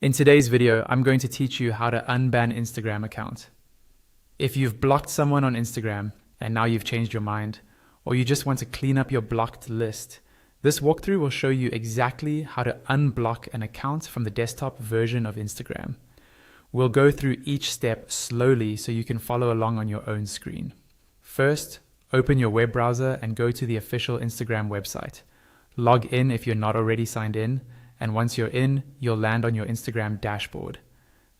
In today's video, I'm going to teach you how to unban Instagram account. If you've blocked someone on Instagram and now you've changed your mind, or you just want to clean up your blocked list, this walkthrough will show you exactly how to unblock an account from the desktop version of Instagram. We'll go through each step slowly so you can follow along on your own screen. First, open your web browser and go to the official Instagram website. Log in if you're not already signed in, and once you're in, you'll land on your Instagram dashboard.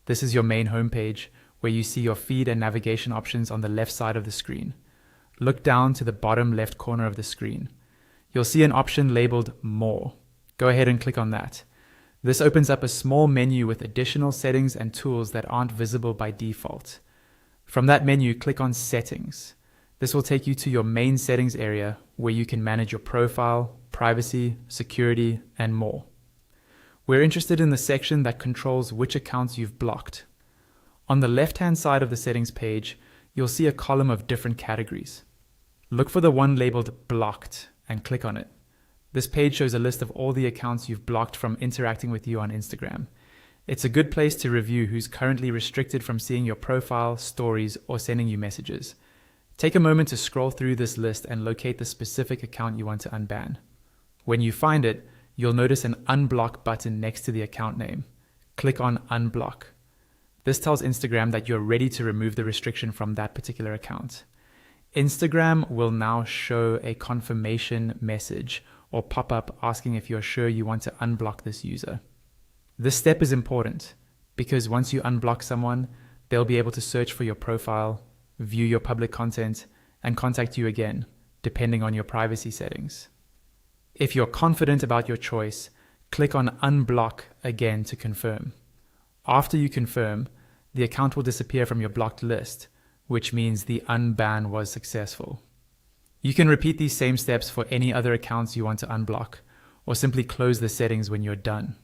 This is your main homepage where you see your feed and navigation options on the left side of the screen. Look down to the bottom left corner of the screen. You'll see an option labeled More. Go ahead and click on that. This opens up a small menu with additional settings and tools that aren't visible by default. From that menu, click on Settings. This will take you to your main settings area where you can manage your profile, privacy, security, and more. We're interested in the section that controls which accounts you've blocked. On the left-hand side of the settings page, you'll see a column of different categories. Look for the one labeled Blocked and click on it. This page shows a list of all the accounts you've blocked from interacting with you on Instagram. It's a good place to review who's currently restricted from seeing your profile, stories, or sending you messages. Take a moment to scroll through this list and locate the specific account you want to unban. When you find it, you'll notice an Unblock button next to the account name. Click on Unblock. This tells Instagram that you're ready to remove the restriction from that particular account. Instagram will now show a confirmation message or pop-up asking if you're sure you want to unblock this user. This step is important because once you unblock someone, they'll be able to search for your profile, view your public content, and contact you again, depending on your privacy settings. If you're confident about your choice, click on Unblock again to confirm. After you confirm, the account will disappear from your blocked list, which means the unban was successful. You can repeat these same steps for any other accounts you want to unblock, or simply close the settings when you're done.